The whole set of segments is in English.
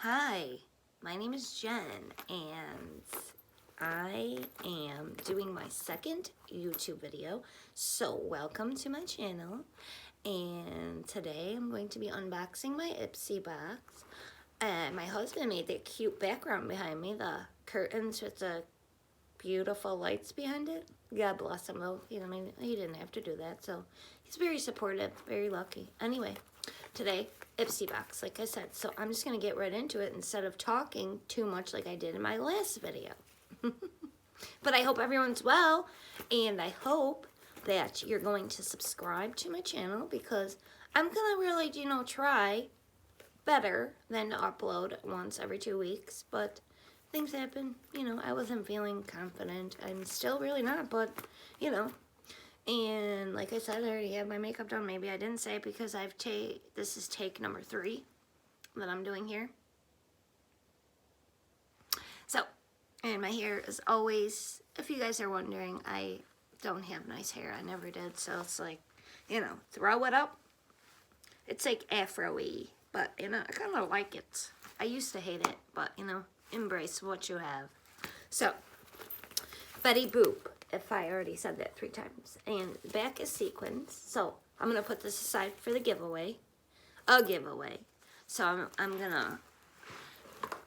Hi, my name is Jen, and I am doing my second YouTube video, so welcome to my channel. And today I'm going to be unboxing my IPSY box. And my husband made that cute background behind me, the curtains with the beautiful lights behind it. God bless him, though. You know, I mean, he didn't have to do that, so he's very supportive, very lucky. Anyway, today, IPSY box, like I said. So I'm just going to get right into it instead of talking too much like I did in my last video. But I hope everyone's well, and I hope that you're going to subscribe to my channel because I'm going to really, try better than to upload once every 2 weeks. But things happen, I wasn't feeling confident. I'm still really not, but, And like I said, I already have my makeup done. Maybe I didn't say it because this is take number 3 that I'm doing here. So, and my hair is always, if you guys are wondering, I don't have nice hair. I never did. So it's like, throw it up. It's like afro-y, but, I kind of like it. I used to hate it, but, embrace what you have. So, Boob. If I already said that 3 times. And back is sequins. So I'm going to put this aside for the giveaway. A giveaway. So I'm going to,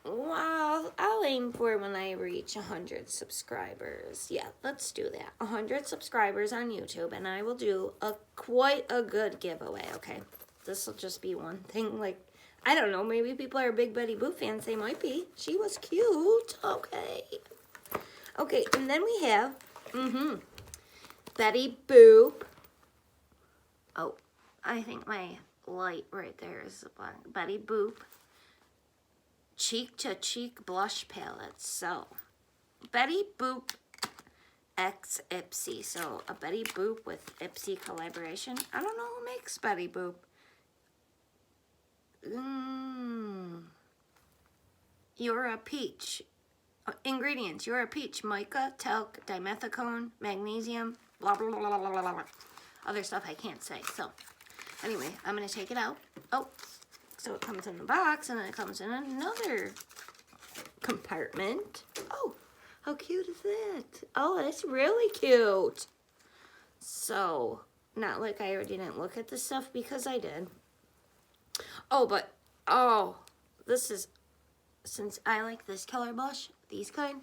well, I'll aim for when I reach 100 subscribers. Yeah, let's do that. 100 subscribers on YouTube. And I will do quite a good giveaway, okay? This will just be one thing. Like, I don't know. Maybe people are big Boob fans. They might be. She was cute. Okay. Okay, and then we have Boob. Oh, I think my light right there is the Boob Cheek to Cheek Blush Palette. So, Boob X IPSY. So, a Boob with IPSY collaboration. I don't know who makes Boob. You're a peach. Ingredients, you're a peach, mica, talc, dimethicone, magnesium, blah, blah, blah, blah, blah, blah. Other stuff I can't say. So, anyway, I'm going to take it out. Oh, so it comes in the box, and then it comes in another compartment. Oh, how cute is that? Oh, that's really cute. So, not like I already didn't look at this stuff, because I did. Oh, but, this is, since I like this color blush, these kind,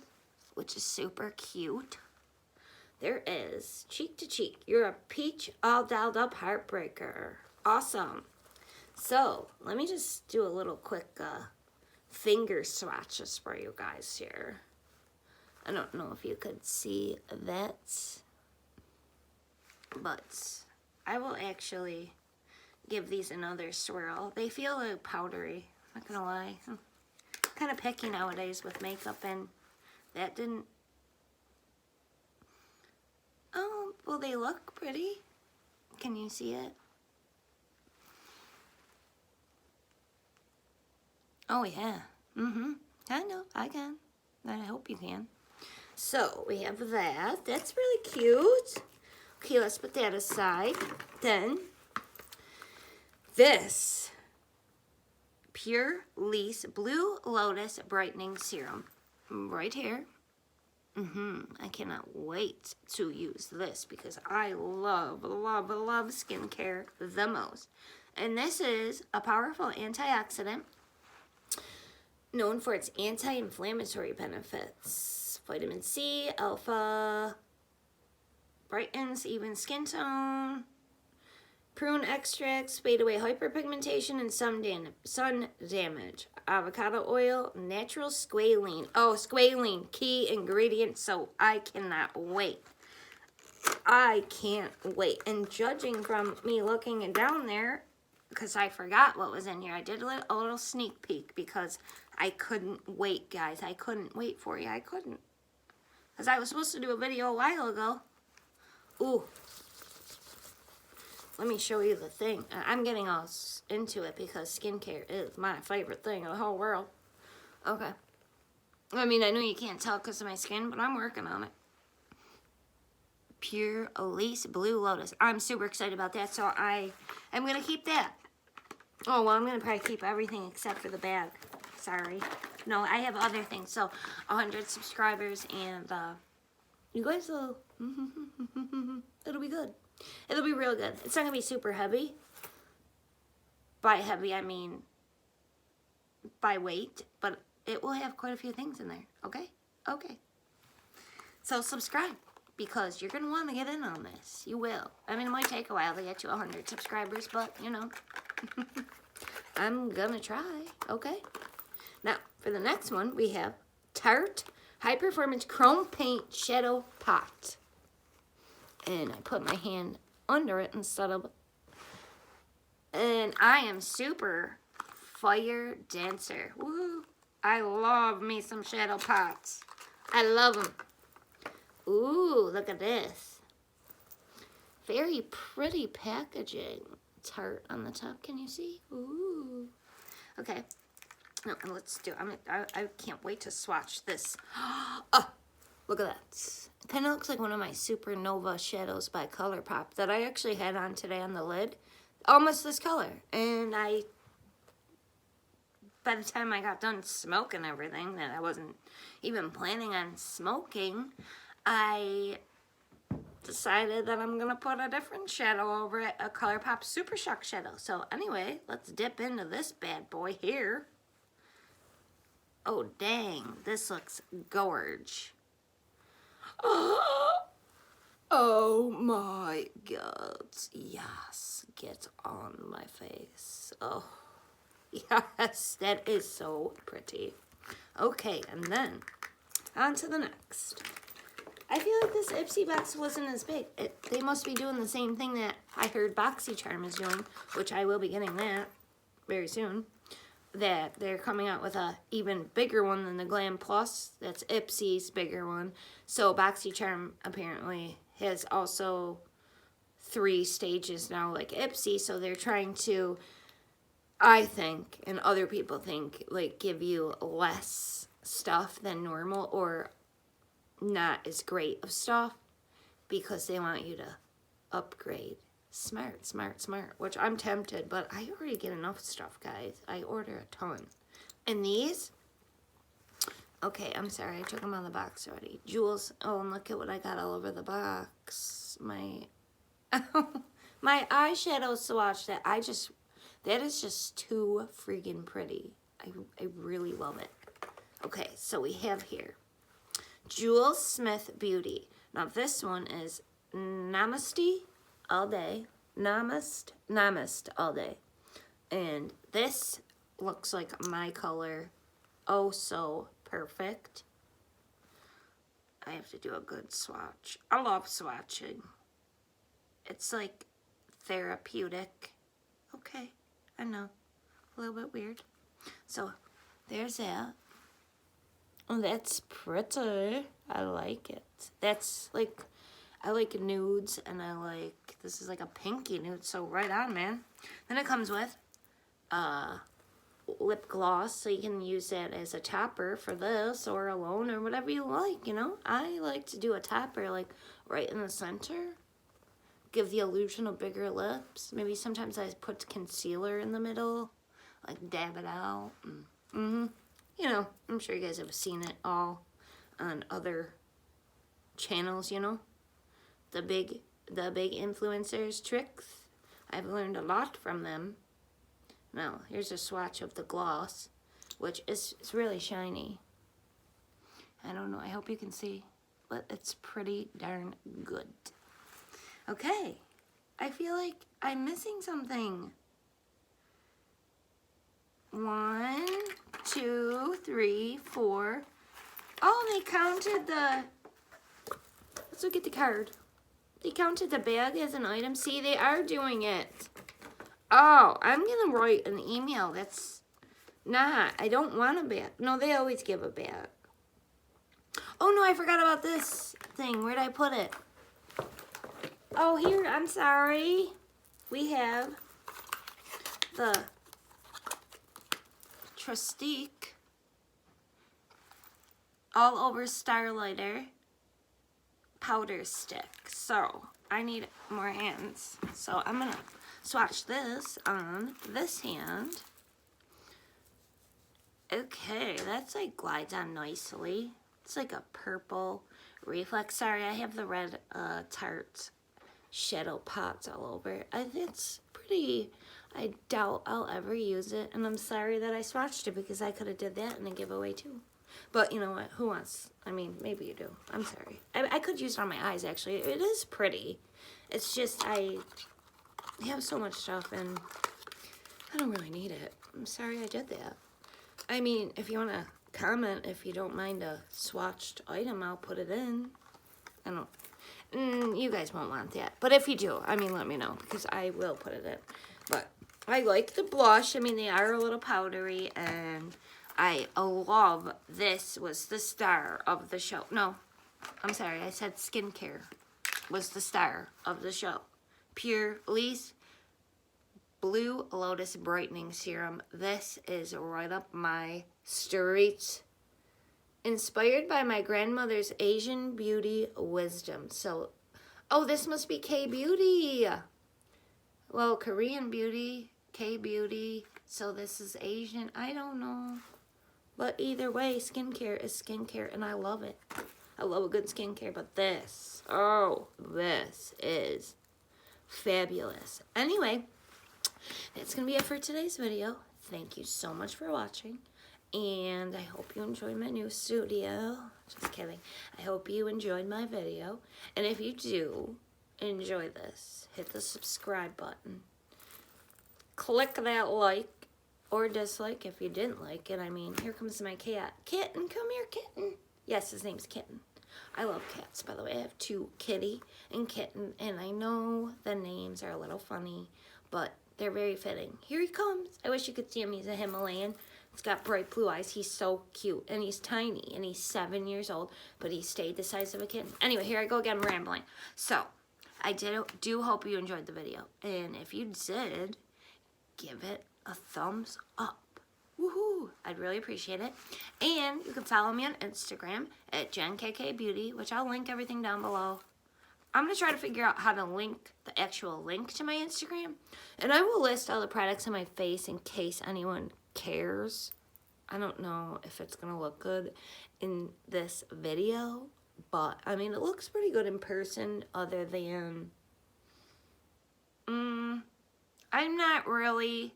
which is super cute. There is Cheek to Cheek. You're a peach all dolled up heartbreaker. Awesome. So let me just do a little quick finger swatches for you guys here. I don't know if you could see that, but I will actually give these another swirl. They feel a little powdery, not gonna lie. Kind of picky nowadays with makeup, and that didn't. Oh, well, they look pretty. Can you see it? Oh, yeah. I know, I can. I hope you can. So, we have that. That's really cute. Okay, let's put that aside. Then, this Pur Lisse Blue Lotus Brightening Serum. Right here. I cannot wait to use this because I love, love, love skincare the most. And this is a powerful antioxidant known for its anti-inflammatory benefits. Vitamin C, alpha, brightens even skin tone. Prune extracts fade away hyperpigmentation and sun damage. Avocado oil, natural squalene. Oh, squalene, key ingredient. So I cannot wait. I can't wait. And judging from me looking down there, because I forgot what was in here, I did a little sneak peek because I couldn't wait, guys. I couldn't wait for you. I couldn't. Because I was supposed to do a video a while ago. Ooh. Let me show you the thing. I'm getting all into it because skincare is my favorite thing in the whole world. Okay. I mean, I know you can't tell because of my skin, but I'm working on it. Pur Lisse Blue Lotus. I'm super excited about that, so I am going to keep that. Oh, well, I'm going to probably keep everything except for the bag. sorry. No, I have other things. So 100 subscribers, and you guys will, it'll be good. It'll be real good. It's not gonna be super heavy. By heavy, I mean by weight, but it will have quite a few things in there. Okay? Okay. So subscribe, because you're gonna want to get in on this. You will. I mean, it might take a while to get to 100 subscribers, but you know, I'm gonna try. Okay? Now, for the next one, we have Tarte High Performance Chrome Paint Shadow Pot. And I put my hand under it instead of... And I am super fire dancer. Woo! I love me some shadow pots. I love them. Ooh, look at this. Very pretty packaging. Tarte on the top. Can you see? Ooh. Okay. No, let's do it. I can't wait to swatch this. Oh, look at that. It kind of looks like one of my Supernova shadows by ColourPop that I actually had on today on the lid. Almost this color. And by the time I got done smoking everything that I wasn't even planning on smoking, I decided that I'm going to put a different shadow over it, a ColourPop Super Shock shadow. So anyway, let's dip into this bad boy here. Oh, dang. This looks gorge. Oh, my God. Yes. Get on my face. Oh, yes. That is so pretty. Okay, and then on to the next. I feel like this IPSY box wasn't as big. They must be doing the same thing that I heard BoxyCharm is doing, which I will be getting that very soon. That they're coming out with a even bigger one than the Glam Plus. That's IPSY's bigger one. So BoxyCharm apparently has also 3 stages now like IPSY. So they're trying to, I think, and other people think, like give you less stuff than normal or not as great of stuff because they want you to upgrade. Smart, smart, smart. Which I'm tempted, but I already get enough stuff, guys. I order a ton. And these, okay, I'm sorry, I took them out of the box already. Jewels. Oh, and look at what I got all over the box. My eyeshadow swatch that is just too freaking pretty. I really love it. Okay, so we have here Jewel Smith Beauty. Now this one is Namaste All Day. Namaste All Day. And this looks like my color. Oh, so perfect. I have to do a good swatch. I love swatching. It's like therapeutic. Okay, I know. A little bit weird. So, there's that. Oh, that's pretty. I like it. That's like, I like nudes, and I like, this is like a pinky nude, so right on, man. Then it comes with lip gloss, so you can use that as a topper for this, or alone, or whatever you like, you know? I like to do a topper, like, right in the center. Give the illusion of bigger lips. Maybe sometimes I put concealer in the middle, like dab it out. You know, I'm sure you guys have seen it all on other channels, you know? The big influencers tricks. I've learned a lot from them. Now, here's a swatch of the gloss, which is really shiny. I don't know, I hope you can see, but it's pretty darn good. Okay, I feel like I'm missing something. 1, 2, 3, 4. Oh, they counted the... Let's look at the card. They counted the bag as an item. See, they are doing it. Oh, I'm going to write an email. That's not... I don't want a bag. No, they always give a bag. Oh, no, I forgot about this thing. Where'd I put it? Oh, here. I'm sorry. We have the Trestique All Over Starlighter powder stick. So I need more hands. So I'm gonna swatch this on this hand. Okay, that's like glides on nicely. It's like a purple reflex. Sorry, I have the red Tarte shadow pots all over. It's pretty. I doubt I'll ever use it, and I'm sorry that I swatched it because I could have did that in a giveaway too. But you know what? Who wants? I mean, maybe you do. I'm sorry. I could use it on my eyes, actually. It is pretty. It's just I have so much stuff, and I don't really need it. I'm sorry I did that. I mean, if you want to comment, if you don't mind a swatched item, I'll put it in. I don't... you guys won't want that. But if you do, I mean, let me know, because I will put it in. But I like the blush. I mean, they are a little powdery, and I love this was the star of the show. No, I'm sorry, I said skincare was the star of the show. Pur Lisse Blue Lotus Brightening Serum. This is right up my street. Inspired by my grandmother's Asian beauty wisdom. So, oh, this must be K-Beauty. Well, Korean beauty, K-Beauty. So this is Asian. I don't know. But either way, skincare is skincare, and I love it. I love a good skincare, but this, oh, this is fabulous. Anyway, that's going to be it for today's video. Thank you so much for watching, and I hope you enjoyed my new studio. Just kidding. I hope you enjoyed my video, and if you do enjoy this, hit the subscribe button. Click that like or dislike if you didn't like it. I mean, here comes my cat. Kitten, come here, kitten. Yes, his name's Kitten. I love cats, by the way. I have two, Kitty and Kitten, and I know the names are a little funny, but they're very fitting. Here he comes. I wish you could see him. He's a Himalayan. He's got bright blue eyes. He's so cute, and he's tiny, and he's 7 years old, but he stayed the size of a kitten. Anyway, here I go again rambling. So, I do hope you enjoyed the video, and if you did, give it a thumbs up. Woohoo! I'd really appreciate it. And you can follow me on Instagram at Jenkkbeauty, which I'll link everything down below. I'm going to try to figure out how to link the actual link to my Instagram. And I will list all the products on my face in case anyone cares. I don't know if it's going to look good in this video, but I mean, it looks pretty good in person other than... I'm not really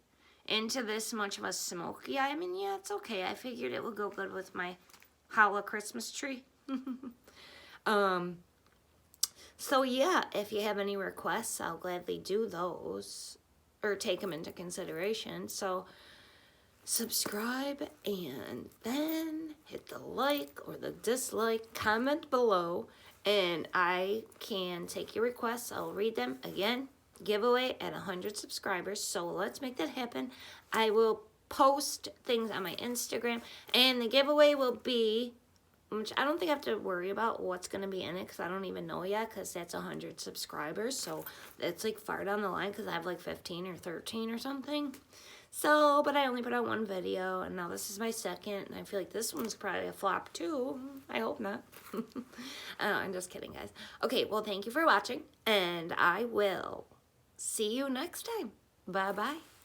into this much of a smoky eye. I mean, yeah, it's okay. I figured it would go good with my Holla Christmas tree. So yeah, if you have any requests, I'll gladly do those or take them into consideration. So subscribe and then hit the like or the dislike, comment below, and I can take your requests. I'll read them again. Giveaway at 100 subscribers, so let's make that happen. I will post things on my Instagram, and the giveaway will be, which I don't think I have to worry about what's going to be in it, because I don't even know yet, because that's 100 subscribers, so it's like far down the line, because I have like 15 or 13 or something. So, but I only put out one video, and now this is my second, and I feel like this one's probably a flop too. I hope not. I'm just kidding, guys. Okay, well, thank you for watching, and I will see you next time. Bye-bye.